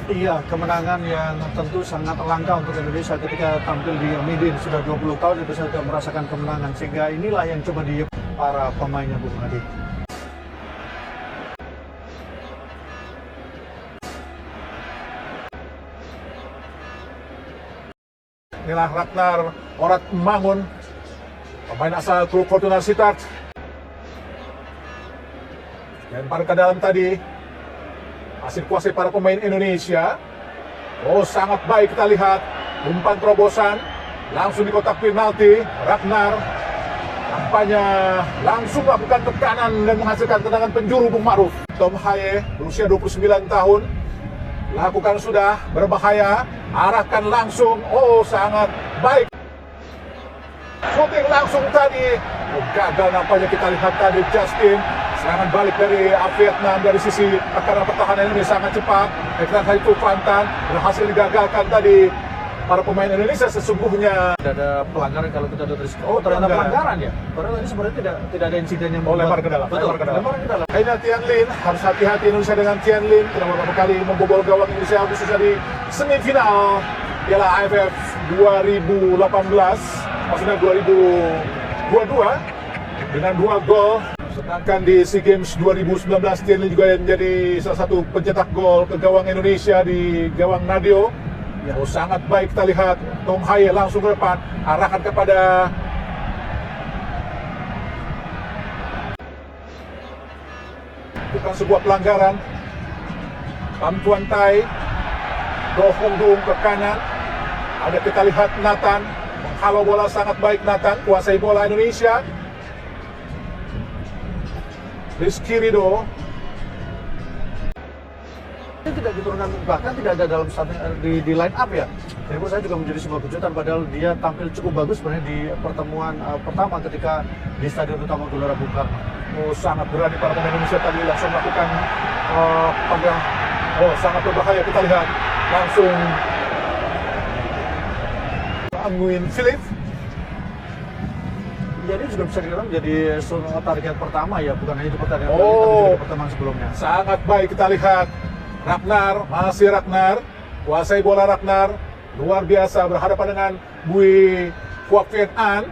Iya, kemenangan yang tentu sangat langka untuk Indonesia ketika tampil di Midin. Sudah 20 tahun Indonesia sudah merasakan kemenangan, sehingga inilah yang coba di para pemainnya, Bung Adi. Inilah Ragnar Orat Mangun, pemain asal klub Fortuna Sittard. Dan pada ke dalam tadi, masih kuasai para pemain Indonesia. Oh, sangat baik kita lihat. Umpan terobosan, langsung di kotak penalti. Ragnar tampaknya langsung melakukan tekanan dan menghasilkan tendangan penjuru, Bung Ma'ruf. Tom Haye, berusia 29 tahun, lakukan sudah berbahaya, arahkan langsung. Oh, sangat baik. Shooting langsung tadi. Oh, gagal nampaknya kita lihat tadi Justin. Serangan balik dari Vietnam dari sisi tekanan pertahanan ini sangat cepat. Ekran itu Fantan berhasil digagalkan tadi para pemain Indonesia sesungguhnya. Tidak ada pelanggaran kalau kita lihat dari segi. Oh, ternyata pelanggaran ya. Padahal ini sebenarnya tidak ada insiden yang lempar ke dalam. Betul, lempar ke dalam. Ini Tian Lin, harus hati-hati Indonesia dengan Tian Lin. Kita beberapa kali membobol gawang Indonesia khususnya di semifinal Piala AFF 2018, maksudnya 2022 dengan 2 gol. Sedangkan di SEA Games 2019, Tian Lin juga menjadi salah satu pencetak gol ke gawang Indonesia di gawang Nadio. Ya, oh, sangat baik kita lihat. Tom Haye langsung ke depan, arahkan kepada bukan sebuah pelanggaran. Pham Tuan Tai, Do Hong Dung ke kanan. Ada kita lihat Nathan menghalau bola sangat baik. Nathan kuasai bola Indonesia. Rizky Ridho Ini tidak diturunkan, bahkan tidak ada dalam di line up ya. Jadi menurut saya juga menjadi sebuah kejutan, padahal dia tampil cukup bagus sebenarnya di pertemuan pertama ketika di Stadion Utama Gelora Bung Karno. Oh, sangat berani para pemain Indonesia tadi langsung melakukan pegang. Oh, sangat berbahaya kita lihat. Langsung Nguyen Philip. Jadi juga bisa dikatakan menjadi target pertama ya, bukan hanya di pertandingan kali ini, tapi juga di pertemuan sebelumnya. Sangat baik kita lihat. Ragnar, masih Ragnar. Kuasai bola Ragnar. Luar biasa berhadapan dengan Bui Quoc Viet An.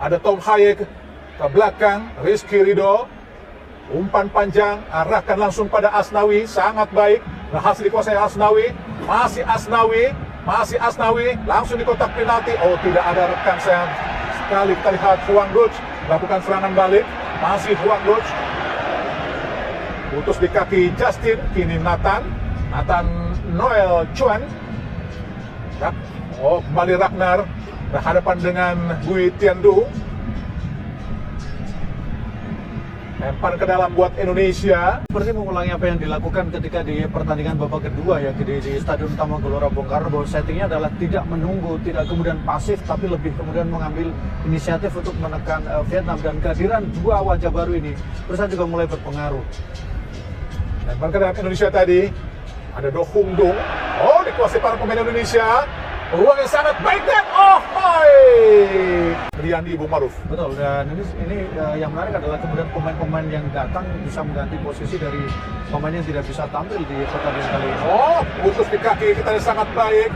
Ada Tom Haye ke belakang. Rizky Ridho. Umpan panjang, arahkan langsung pada Asnawi. Sangat baik. Berhasil dikuasai Asnawi. Masih Asnawi. Masih Asnawi. Langsung di kotak penalti. Oh, tidak ada rekan saya. Sekali kita lihat Huang Duch melakukan serangan balik. Masih Huang Duch. Putus di kaki Justin. Kini Nathan Noel Chuan. Oh, kembali Ragnar berhadapan dengan Bui Tian Du. Lempar ke dalam buat Indonesia. Seperti mengulangi apa yang dilakukan ketika di pertandingan babak kedua ya di Stadion Utama Gelora Bung Karno, bahwa settingnya adalah tidak menunggu, tidak kemudian pasif, tapi lebih kemudian mengambil inisiatif untuk menekan Vietnam, dan kehadiran dua wajah baru ini terus juga mulai berpengaruh. Lempar ke dalam Indonesia tadi. Ada Do Hong Dung. Oh, dikuasai para pemain Indonesia. Peluang yang sangat baik dan oh, Riyandi Bung Ma'ruf. Betul, dan ini yang menarik adalah kemudian pemain-pemain yang datang bisa mengganti posisi dari pemain yang tidak bisa tampil di pertandingan kali ini. Oh, putus di kaki kita sangat baik.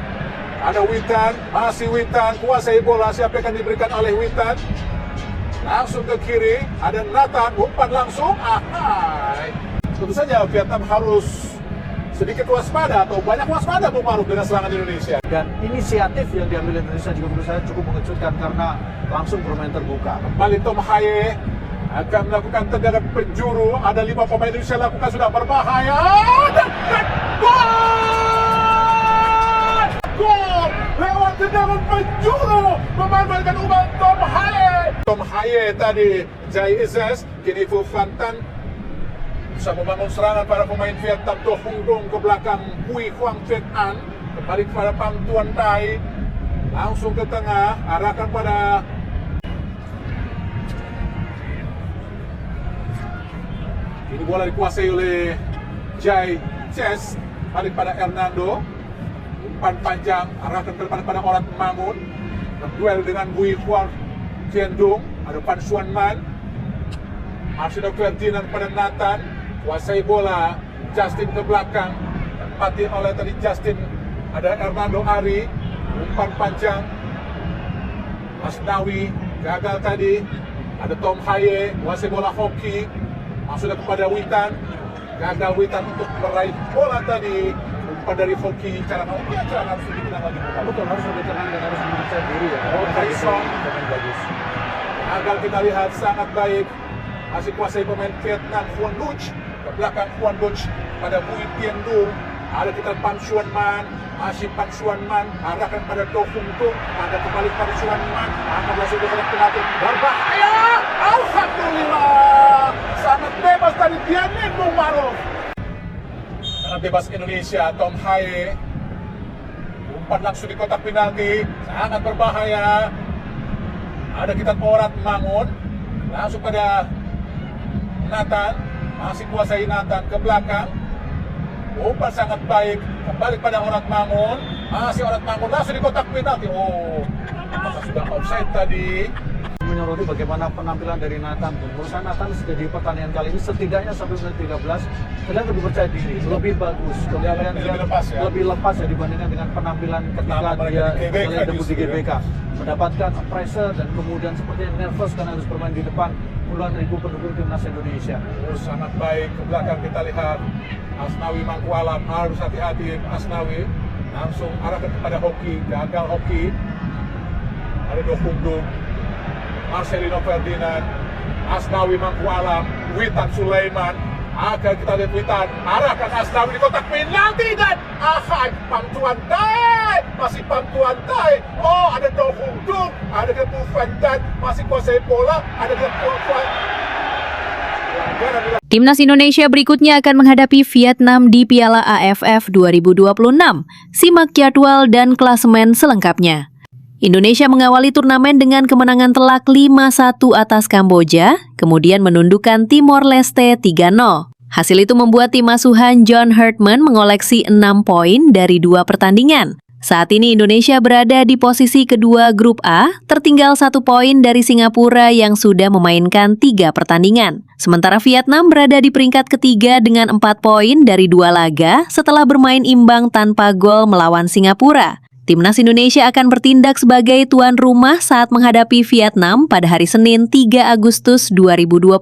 Ada Witan, masih Witan, kuasai bola. Siapa yang akan diberikan oleh Witan? Langsung ke kiri, ada Nathan, umpan langsung. Tentu saja Vietnam harus sedikit waspada atau banyak waspada Bung Ma'ruf dengan serangan Indonesia. Dan inisiatif yang diambil Indonesia juga menurut saya cukup mengejutkan karena langsung bermain terbuka. Kembali Tom Haye akan melakukan tendangan penjuru. Ada 5 pemain Indonesia lakukan sudah berbahaya. Dan gol! Gol! Lewat tendangan penjuru memanfaatkan umpan Tom Haye. Tom Haye tadi Jai Izes, kini Phu Van Tan bisa membangun serangan para pemain Vietnam. Do Hong Dung ke belakang Bui Quoc Viet An. Kembali kepada Pham Tuan Tai. Langsung ke tengah, arahkan pada ini bola dikuasai oleh Jai Ches. Balik pada Hernando. Umpan panjang, arahkan ke depan pada Orat Mangun. Berduel dengan Bui Quoc Viet Dung. Ada Pan Xuan Man. Marcelo Ferdinand pada Nathan. Kuasai bola, Justin ke belakang. ditempati oleh tadi Justin, ada Hernando Ari, umpan panjang, Asnawi gagal tadi, ada Tom Haye, kuasai bola hoki, masuk kepada Witan, gagal Witan untuk meraih bola tadi, umpan dari hoki, cara harus lebih tenang lagi. Betul, harus lebih tenang dan harus mempercayai diri ya. Oh, Tyson, bagus. gagal kita lihat sangat baik, masih kuasai pemain Vietnam Huan Duc, ke belakang Huan Duc pada Bui Tien Du, ada kita Pan Xuan Man, masih Pan Xuan Man, arahkan pada Do Hung Tung, ada kembali Pan Xuan Man, akan masuk ke dalam penalti, berbahaya, alhamdulillah, sangat bebas tadi Dianin Bung Maruf. Karena bebas Indonesia, Tom Haye, umpan langsung di kotak penalti, sangat berbahaya. Ada kita Orat Mangun, langsung pada Nathan, masih kuasai Nathan ke belakang. Umpan sangat baik, kembali pada Orat Mangun, masih Orat Mangun langsung di kotak penalti. Oh, apakah sudah offside tadi? Menyoroti bagaimana penampilan dari Nathan. Menurut saya Nathan di pertandingan kali ini setidaknya sampai menit 13 terlihat lebih percaya diri, lebih bagus. Kemudian dia lebih lepas ya dibandingkan dengan penampilan ketika dia debut di GBK. Mendapatkan pressure dan kemudian sepertinya nervous karena harus bermain di depan puluhan ribu pendukung timnas Indonesia. Sangat baik, ke belakang kita lihat Asnawi Mangku Alam, harus hati-hati Asnawi, langsung arahkan kepada hoki, gagal hoki. Ada Do Hung Dung, Marcelino Ferdinand, Asnawi Mangku Alam, Witan Sulaiman, akan kita lihat Witan, arahkan Asnawi di kotak penalti dan Pam Tuan Tai, masih Pam Tuan Tai. Oh, ada Do Hung Dung, ada ke Van Dan, masih kuasai bola, ada ke Tuan. Timnas Indonesia berikutnya akan menghadapi Vietnam di Piala AFF 2026. Simak jadwal dan klasemen selengkapnya. Indonesia mengawali turnamen dengan kemenangan telak 5-1 atas Kamboja, kemudian menundukkan Timor Leste 3-0. Hasil itu membuat tim asuhan John Herdman mengoleksi 6 poin dari 2 pertandingan. Saat ini Indonesia berada di posisi kedua grup A, tertinggal 1 poin dari Singapura yang sudah memainkan 3 pertandingan. Sementara Vietnam berada di peringkat ketiga dengan 4 poin dari 2 laga setelah bermain imbang tanpa gol melawan Singapura. Timnas Indonesia akan bertindak sebagai tuan rumah saat menghadapi Vietnam pada hari Senin 3 Agustus 2026.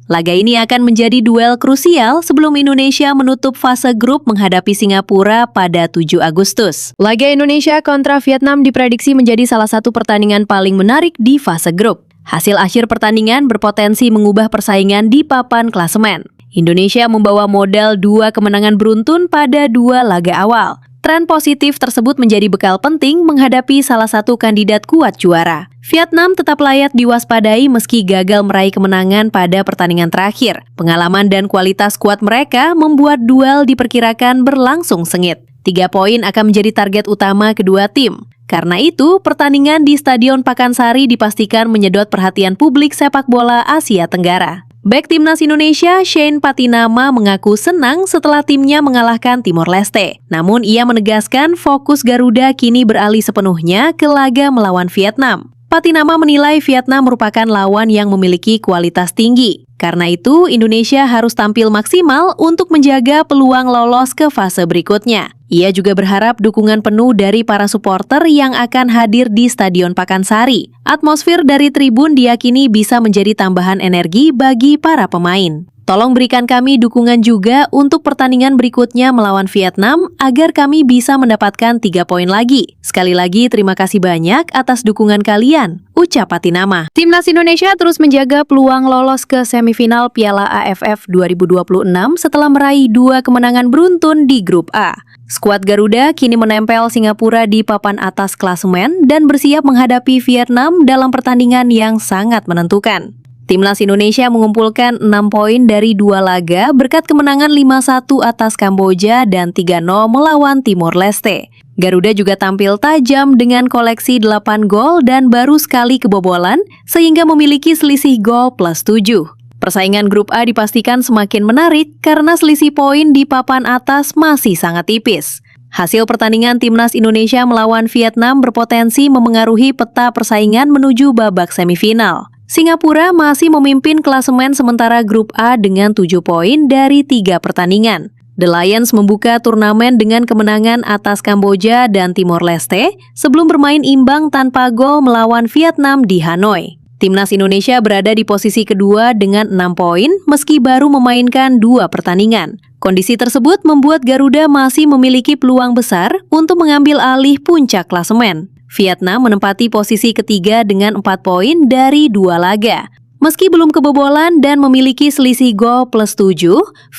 Laga ini akan menjadi duel krusial sebelum Indonesia menutup fase grup menghadapi Singapura pada 7 Agustus. Laga Indonesia kontra Vietnam diprediksi menjadi salah satu pertandingan paling menarik di fase grup. Hasil akhir pertandingan berpotensi mengubah persaingan di papan klasemen. Indonesia membawa modal 2 kemenangan beruntun pada 2 laga awal. Tren positif tersebut menjadi bekal penting menghadapi salah satu kandidat kuat juara. Vietnam tetap layak diwaspadai meski gagal meraih kemenangan pada pertandingan terakhir. Pengalaman dan kualitas skuad mereka membuat duel diperkirakan berlangsung sengit. 3 poin akan menjadi target utama kedua tim. Karena itu, pertandingan di Stadion Pakansari dipastikan menyedot perhatian publik sepak bola Asia Tenggara. Bek Timnas Indonesia, Shane Patinama mengaku senang setelah timnya mengalahkan Timor Leste. Namun ia menegaskan fokus Garuda kini beralih sepenuhnya ke laga melawan Vietnam. Patinama menilai Vietnam merupakan lawan yang memiliki kualitas tinggi. Karena itu, Indonesia harus tampil maksimal untuk menjaga peluang lolos ke fase berikutnya. Ia juga berharap dukungan penuh dari para supporter yang akan hadir di Stadion Pakansari. Atmosfer dari tribun diyakini bisa menjadi tambahan energi bagi para pemain. Tolong berikan kami dukungan juga untuk pertandingan berikutnya melawan Vietnam agar kami bisa mendapatkan 3 poin lagi. Sekali lagi terima kasih banyak atas dukungan kalian, ucap Patinama. Timnas Indonesia terus menjaga peluang lolos ke semifinal Piala AFF 2026 setelah meraih 2 kemenangan beruntun di grup A. Skuad Garuda kini menempel Singapura di papan atas klasemen dan bersiap menghadapi Vietnam dalam pertandingan yang sangat menentukan. Timnas Indonesia mengumpulkan 6 poin dari 2 laga berkat kemenangan 5-1 atas Kamboja dan 3-0 melawan Timor Leste. Garuda juga tampil tajam dengan koleksi 8 gol dan baru sekali kebobolan sehingga memiliki selisih gol plus 7. Persaingan grup A dipastikan semakin menarik karena selisih poin di papan atas masih sangat tipis. Hasil pertandingan Timnas Indonesia melawan Vietnam berpotensi memengaruhi peta persaingan menuju babak semifinal. Singapura masih memimpin klasemen sementara grup A dengan 7 poin dari 3 pertandingan. The Lions membuka turnamen dengan kemenangan atas Kamboja dan Timor Leste sebelum bermain imbang tanpa gol melawan Vietnam di Hanoi. Timnas Indonesia berada di posisi kedua dengan 6 poin meski baru memainkan 2 pertandingan. Kondisi tersebut membuat Garuda masih memiliki peluang besar untuk mengambil alih puncak klasemen. Vietnam menempati posisi ketiga dengan 4 poin dari 2 laga. Meski belum kebobolan dan memiliki selisih gol plus 7,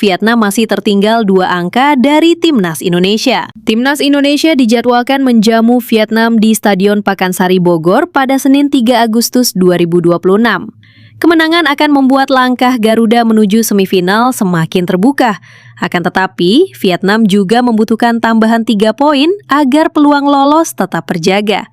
Vietnam masih tertinggal 2 angka dari Timnas Indonesia. Timnas Indonesia dijadwalkan menjamu Vietnam di Stadion Pakansari Bogor pada Senin 3 Agustus 2026. Kemenangan akan membuat langkah Garuda menuju semifinal semakin terbuka. Akan tetapi, Vietnam juga membutuhkan tambahan 3 poin agar peluang lolos tetap terjaga.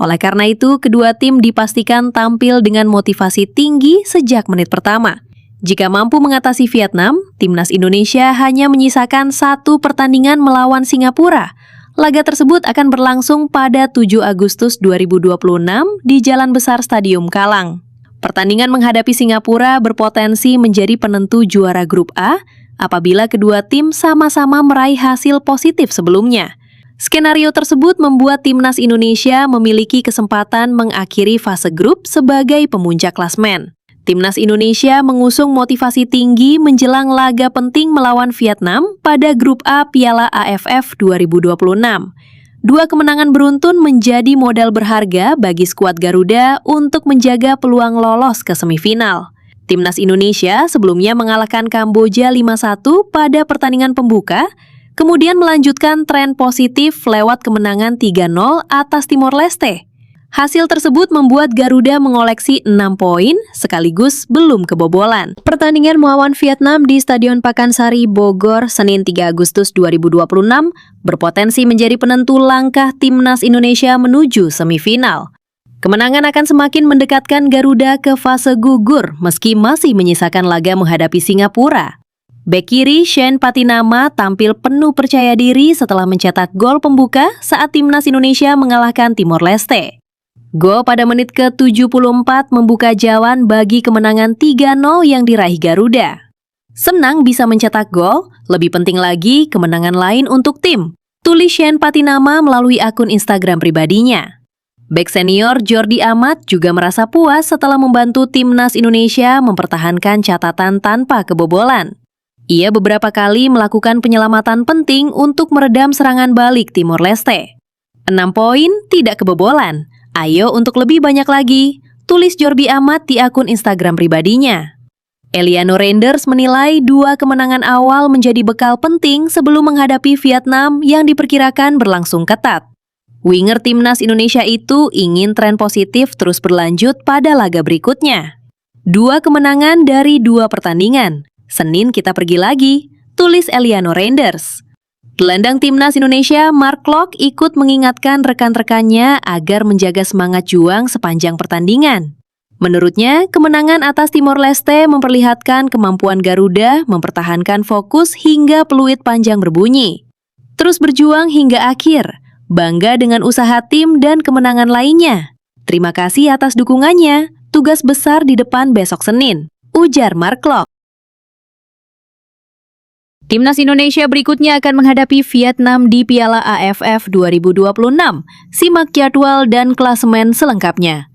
Oleh karena itu, kedua tim dipastikan tampil dengan motivasi tinggi sejak menit pertama. Jika mampu mengatasi Vietnam, Timnas Indonesia hanya menyisakan 1 pertandingan melawan Singapura. Laga tersebut akan berlangsung pada 7 Agustus 2026 di Jalan Besar Stadium Kalang. Pertandingan menghadapi Singapura berpotensi menjadi penentu juara grup A apabila kedua tim sama-sama meraih hasil positif sebelumnya. Skenario tersebut membuat Timnas Indonesia memiliki kesempatan mengakhiri fase grup sebagai pemuncak klasmen. Timnas Indonesia mengusung motivasi tinggi menjelang laga penting melawan Vietnam pada grup A Piala AFF 2026. 2 kemenangan beruntun menjadi modal berharga bagi skuad Garuda untuk menjaga peluang lolos ke semifinal. Timnas Indonesia sebelumnya mengalahkan Kamboja 5-1 pada pertandingan pembuka, kemudian melanjutkan tren positif lewat kemenangan 3-0 atas Timor Leste. Hasil tersebut membuat Garuda mengoleksi 6 poin sekaligus belum kebobolan. Pertandingan melawan Vietnam di Stadion Pakansari Bogor Senin 3 Agustus 2026 berpotensi menjadi penentu langkah Timnas Indonesia menuju semifinal. Kemenangan akan semakin mendekatkan Garuda ke fase gugur meski masih menyisakan laga menghadapi Singapura. Bek kiri Shane Patinama tampil penuh percaya diri setelah mencetak gol pembuka saat Timnas Indonesia mengalahkan Timor Leste. Gol pada menit ke-74 membuka jalan bagi kemenangan 3-0 yang diraih Garuda. Senang bisa mencetak gol, lebih penting lagi kemenangan lain untuk tim, tulis Shane Patinama melalui akun Instagram pribadinya. Bek senior Jordi Amat juga merasa puas setelah membantu Timnas Indonesia mempertahankan catatan tanpa kebobolan. Ia beberapa kali melakukan penyelamatan penting untuk meredam serangan balik Timor Leste. 6 poin tidak kebobolan. Ayo untuk lebih banyak lagi, tulis Jordi Amat di akun Instagram pribadinya. Eliano Reinders menilai 2 kemenangan awal menjadi bekal penting sebelum menghadapi Vietnam yang diperkirakan berlangsung ketat. Winger Timnas Indonesia itu ingin tren positif terus berlanjut pada laga berikutnya. 2 kemenangan dari 2 pertandingan. Senin kita pergi lagi, tulis Eliano Reinders. Gelandang Timnas Indonesia Mark Klok ikut mengingatkan rekan-rekannya agar menjaga semangat juang sepanjang pertandingan. Menurutnya, kemenangan atas Timor Leste memperlihatkan kemampuan Garuda mempertahankan fokus hingga peluit panjang berbunyi. Terus berjuang hingga akhir, bangga dengan usaha tim dan kemenangan lainnya. Terima kasih atas dukungannya, tugas besar di depan besok Senin, ujar Mark Klok. Timnas Indonesia berikutnya akan menghadapi Vietnam di Piala AFF 2026. Simak jadwal dan klasemen selengkapnya.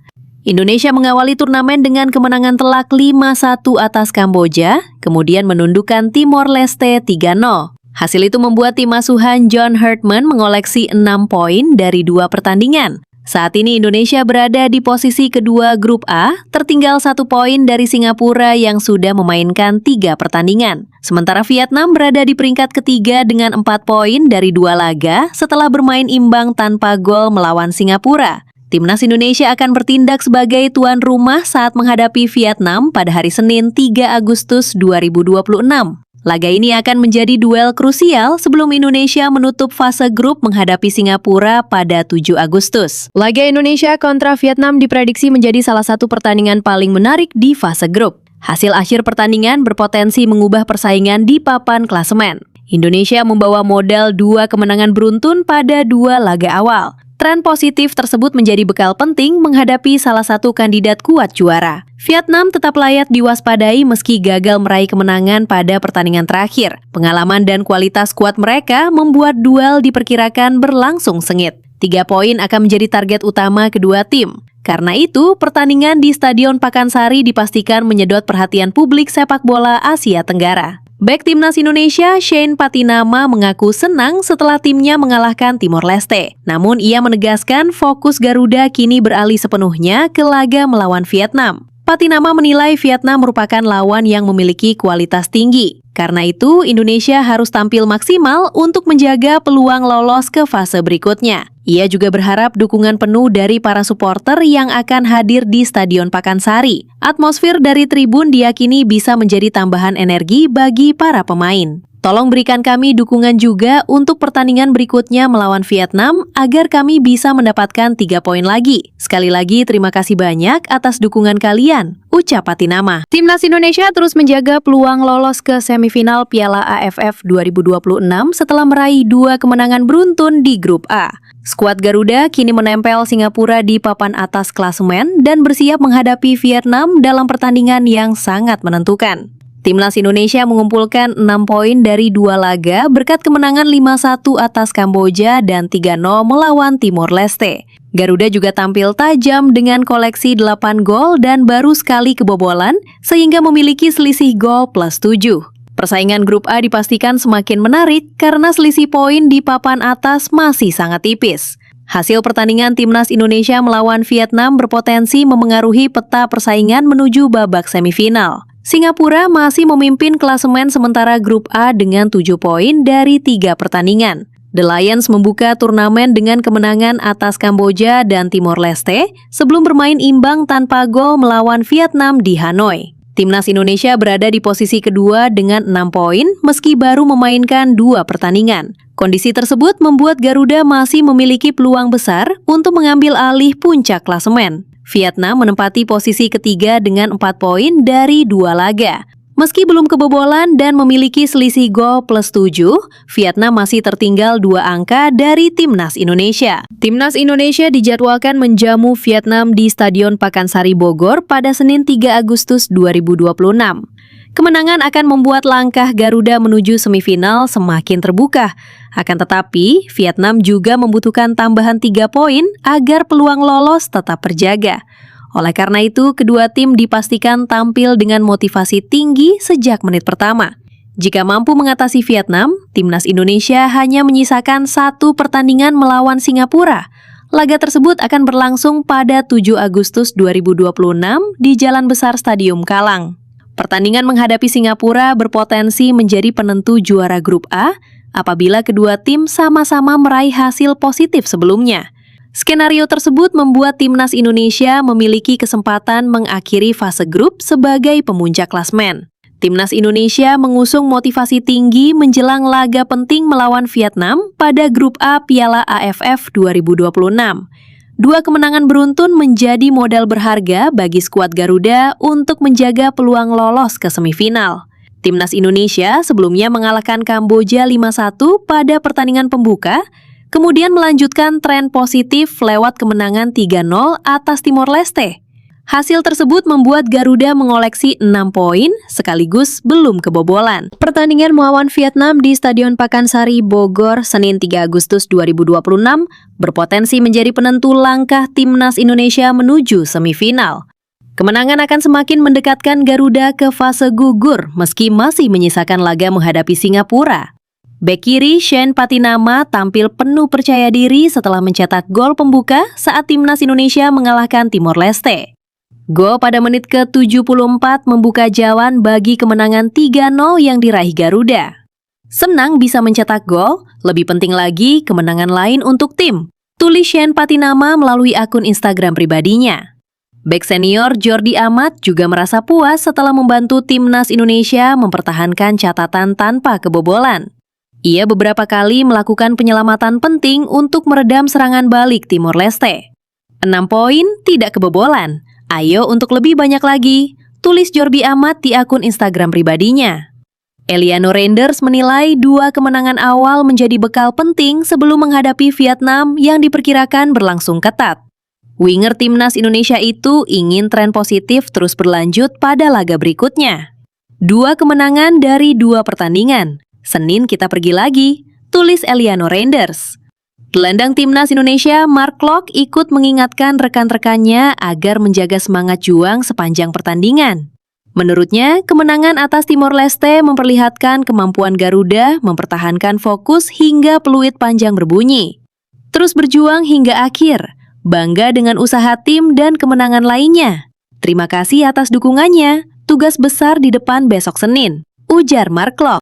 Indonesia mengawali turnamen dengan kemenangan telak 5-1 atas Kamboja, kemudian menundukkan Timor Leste 3-0. Hasil itu membuat tim asuhan John Herdman mengoleksi 6 poin dari 2 pertandingan. Saat ini Indonesia berada di posisi kedua grup A, tertinggal 1 poin dari Singapura yang sudah memainkan 3 pertandingan. Sementara Vietnam berada di peringkat ketiga dengan 4 poin dari 2 laga setelah bermain imbang tanpa gol melawan Singapura. Timnas Indonesia akan bertindak sebagai tuan rumah saat menghadapi Vietnam pada hari Senin 3 Agustus 2026. Laga ini akan menjadi duel krusial sebelum Indonesia menutup fase grup menghadapi Singapura pada 7 Agustus. Laga Indonesia kontra Vietnam diprediksi menjadi salah satu pertandingan paling menarik di fase grup. Hasil akhir pertandingan berpotensi mengubah persaingan di papan klasemen. Indonesia membawa modal 2 kemenangan beruntun pada 2 laga awal. Tren positif tersebut menjadi bekal penting menghadapi salah satu kandidat kuat juara. Vietnam tetap layak diwaspadai meski gagal meraih kemenangan pada pertandingan terakhir. Pengalaman dan kualitas skuad mereka membuat duel diperkirakan berlangsung sengit. 3 poin akan menjadi target utama kedua tim. Karena itu, pertandingan di Stadion Pakansari dipastikan menyedot perhatian publik sepak bola Asia Tenggara. Bek Timnas Indonesia, Shane Patinama, mengaku senang setelah timnya mengalahkan Timor Leste. Namun ia menegaskan fokus Garuda kini beralih sepenuhnya ke laga melawan Vietnam. Patinama menilai Vietnam merupakan lawan yang memiliki kualitas tinggi. Karena itu, Indonesia harus tampil maksimal untuk menjaga peluang lolos ke fase berikutnya. Ia juga berharap dukungan penuh dari para supporter yang akan hadir di Stadion Pakansari. Atmosfer dari tribun diyakini bisa menjadi tambahan energi bagi para pemain. Tolong berikan kami dukungan juga untuk pertandingan berikutnya melawan Vietnam agar kami bisa mendapatkan 3 poin lagi. Sekali lagi terima kasih banyak atas dukungan kalian, ucap Patinama. Timnas Indonesia terus menjaga peluang lolos ke semifinal Piala AFF 2026 setelah meraih 2 kemenangan beruntun di grup A. Skuad Garuda kini menempel Singapura di papan atas klasemen dan bersiap menghadapi Vietnam dalam pertandingan yang sangat menentukan. Timnas Indonesia mengumpulkan 6 poin dari 2 laga berkat kemenangan 5-1 atas Kamboja dan 3-0 melawan Timor Leste. Garuda juga tampil tajam dengan koleksi 8 gol dan baru sekali kebobolan sehingga memiliki selisih gol plus 7. Persaingan grup A dipastikan semakin menarik karena selisih poin di papan atas masih sangat tipis. Hasil pertandingan Timnas Indonesia melawan Vietnam berpotensi memengaruhi peta persaingan menuju babak semifinal. Singapura masih memimpin klasemen sementara grup A dengan 7 poin dari 3 pertandingan. The Lions membuka turnamen dengan kemenangan atas Kamboja dan Timor Leste sebelum bermain imbang tanpa gol melawan Vietnam di Hanoi. Timnas Indonesia berada di posisi kedua dengan 6 poin meski baru memainkan 2 pertandingan. Kondisi tersebut membuat Garuda masih memiliki peluang besar untuk mengambil alih puncak klasemen. Vietnam menempati posisi ketiga dengan 4 poin dari 2 laga. Meski belum kebobolan dan memiliki selisih gol plus 7, Vietnam masih tertinggal 2 angka dari Timnas Indonesia. Timnas Indonesia dijadwalkan menjamu Vietnam di Stadion Pakansari Bogor pada Senin 3 Agustus 2026. Kemenangan akan membuat langkah Garuda menuju semifinal semakin terbuka. Akan tetapi, Vietnam juga membutuhkan tambahan 3 poin agar peluang lolos tetap terjaga. Oleh karena itu, kedua tim dipastikan tampil dengan motivasi tinggi sejak menit pertama. Jika mampu mengatasi Vietnam, Timnas Indonesia hanya menyisakan 1 pertandingan melawan Singapura. Laga tersebut akan berlangsung pada 7 Agustus 2026 di Jalan Besar Stadium Kalang. Pertandingan menghadapi Singapura berpotensi menjadi penentu juara grup A apabila kedua tim sama-sama meraih hasil positif sebelumnya. Skenario tersebut membuat Timnas Indonesia memiliki kesempatan mengakhiri fase grup sebagai pemuncak klasmen. Timnas Indonesia mengusung motivasi tinggi menjelang laga penting melawan Vietnam pada grup A Piala AFF 2026. 2 kemenangan beruntun menjadi modal berharga bagi skuad Garuda untuk menjaga peluang lolos ke semifinal. Timnas Indonesia sebelumnya mengalahkan Kamboja 5-1 pada pertandingan pembuka, kemudian melanjutkan tren positif lewat kemenangan 3-0 atas Timor Leste. Hasil tersebut membuat Garuda mengoleksi 6 poin sekaligus belum kebobolan. Pertandingan melawan Vietnam di Stadion Pakansari Bogor Senin 3 Agustus 2026 berpotensi menjadi penentu langkah Timnas Indonesia menuju semifinal. Kemenangan akan semakin mendekatkan Garuda ke fase gugur meski masih menyisakan laga menghadapi Singapura. Bek kiri Shane Patinama tampil penuh percaya diri setelah mencetak gol pembuka saat Timnas Indonesia mengalahkan Timor Leste. Gol pada menit ke-74 membuka jalan bagi kemenangan 3-0 yang diraih Garuda. Senang bisa mencetak gol, lebih penting lagi kemenangan lain untuk tim, tulis Shane Patinama melalui akun Instagram pribadinya. Bek senior Jordi Amat juga merasa puas setelah membantu Timnas Indonesia mempertahankan catatan tanpa kebobolan. Ia beberapa kali melakukan penyelamatan penting untuk meredam serangan balik Timor Leste. 6 poin, tidak kebobolan. Ayo untuk lebih banyak lagi, tulis Jordi Amat di akun Instagram pribadinya. Eliano Reinders menilai 2 kemenangan awal menjadi bekal penting sebelum menghadapi Vietnam yang diperkirakan berlangsung ketat. Winger timnas Indonesia itu ingin tren positif terus berlanjut pada laga berikutnya. 2 kemenangan dari 2 pertandingan. Senin kita pergi lagi, tulis Eliano Reinders. Gelandang timnas Indonesia Mark Klok ikut mengingatkan rekan-rekannya agar menjaga semangat juang sepanjang pertandingan. Menurutnya, kemenangan atas Timor Leste memperlihatkan kemampuan Garuda mempertahankan fokus hingga peluit panjang berbunyi. Terus berjuang hingga akhir, bangga dengan usaha tim dan kemenangan lainnya. Terima kasih atas dukungannya, tugas besar di depan besok Senin, ujar Mark Klok.